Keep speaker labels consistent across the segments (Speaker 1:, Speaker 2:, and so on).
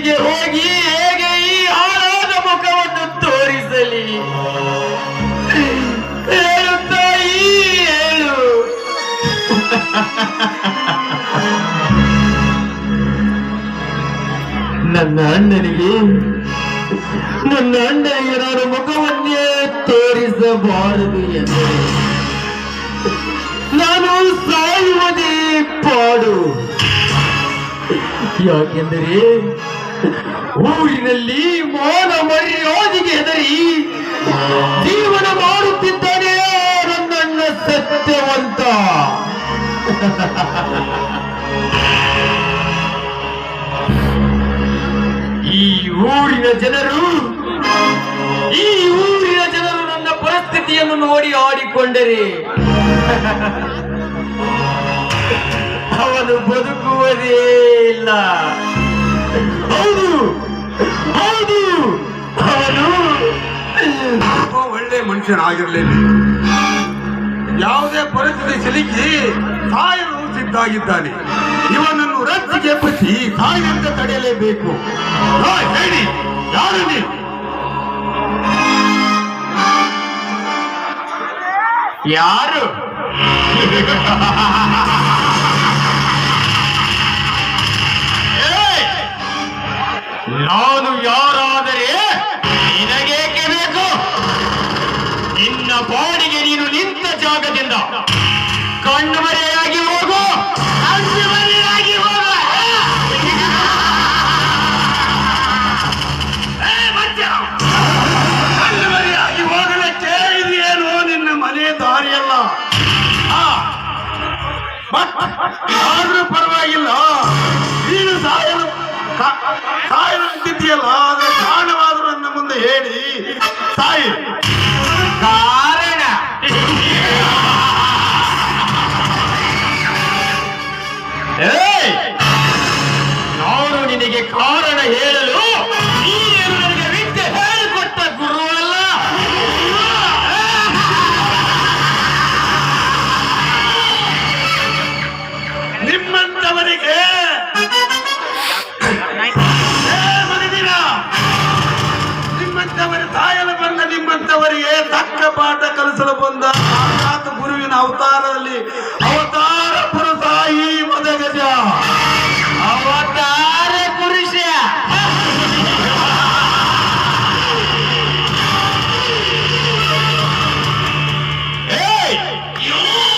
Speaker 1: ಗುರುವಿನೊಂದಿಗೆ ಹೋಗಿ ಹೇಗೆ ಈ ಹಾಳಾದ ಮುಖವನ್ನು ತೋರಿಸಲಿ? ಹೇಳು ತಾಯಿ, ಹೇಳು. ನನ್ನ ಅಣ್ಣನಿಗೆ ನಾನು ಮುಖವನ್ನೇ ತೋರಿಸಬಾರದು ಎಂದರೆ ನಾನು ಸಾಯುವುದೇ ಪಾಡು. ಯಾಕೆಂದರೆ ಊರಿನಲ್ಲಿ ಮಾನ ಮರ್ಯಾದೆಗೆ ಹೆದರಿ ಜೀವನ ಮಾಡುತ್ತಿದ್ದಾನೆ ನನ್ನಣ್ಣ ಸತ್ಯವಂತ. ಈ ಊರಿನ ಜನರು ನನ್ನ ಪರಿಸ್ಥಿತಿಯನ್ನು ನೋಡಿ ಆಡಿಕೊಂಡರೆ ಅವನು ಬದುಕುವುದೇ ಇಲ್ಲ. ಹೌದು ಹೌದು, ಅವನು
Speaker 2: ಒಳ್ಳೆ ಮನುಷ್ಯನಾಗಿರಲಿಲ್ಲ. ಯಾವುದೇ ಪರಿಸ್ಥಿತಿ ಸಿಲುಕಿ ಸಾಯಲು ಸಿದ್ಧಾಗಿದ್ದಾನೆ. ಇವನನ್ನು ರಸ್ತೆಗೆ ಎಬ್ಬಿಸಿ ಸಾಯಂತ ತಡೆಯಲೇಬೇಕು. ಹೇಳಿ, ಯಾರು ನೀವು?
Speaker 1: ಯಾರು? ನಾನು ಯಾರಾದರೆ ನಿನಗೇಕೆ ಬೇಕು? ನಿನ್ನ ಬಾಡಿಗೆ ನೀನು ನಿಂತ ಜಾಗದಿಂದ ಕಣ್ಣುಮರೆಯಾಗಿ ಹೋಗು, ಕಣ್ಣುಮರೆಯಾಗಿ ಹೋಗು.
Speaker 2: ಕಣ್ಣುಮರೆಯಾಗಿ ಹೋಗಲಿಕ್ಕೆ ಇದೇನು ನಿನ್ನ ಮನೆ ದಾರಿಯಲ್ಲ. ಆದ್ರೂ ಪರವಾಗಿಲ್ಲ, ನೀನು ಸಾಯಲು ಅಂತಿದ್ದೀಯಲ್ಲ, ಅದರ ಕಾರಣವಾದರೂ ನನ್ನ ಮುಂದೆ ಹೇಳಿ ಸಾಯಿ.
Speaker 1: ಕಾರಣ ನಾನು ನಿನಗೆ ಕಾರಣ ಹೇಳಲು ನೀನೇನು ನನಗೆ ವಿದ್ಯೆ ಹೇಳಿಕೊಟ್ಟ ಗುರುವಲ್ಲ.
Speaker 2: ನಿಮ್ಮಂತವರಿಗೆ ನಿಮ್ಮಂತವರ ಸಾಯಲು ಬಂದ ನಿಮ್ಮಂತವರಿಗೆ ತಕ್ಕ ಪಾಠ ಕಲಿಸಲು ಬಂದ ಸಾಕ್ಷಾತ್ ಗುರುವಿನ ಅವತಾರದಲ್ಲಿ ಅವತಾರ ಪುರುಷ ಈ ಮದಗಜ.
Speaker 1: ಅವತಾರ ಪುರುಷ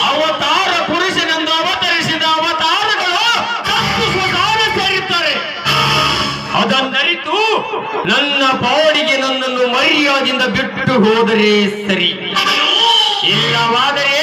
Speaker 1: ಅವತಾರ ಪುರುಷನೆಂದು ಅವತರಿಸಿದ ಅವತಾರಗಳು ಸೇರುತ್ತಾರೆ. ಅದನ್ನರಿತು ನನ್ನ ಬಾಡಿಗೆ ನನ್ನನ್ನು ಮರ್ಯಾದೆಯಿಂದ ಬಿಟ್ಟು ಹೋದರೆ ಸರಿ, ಇಲ್ಲವಾದರೆ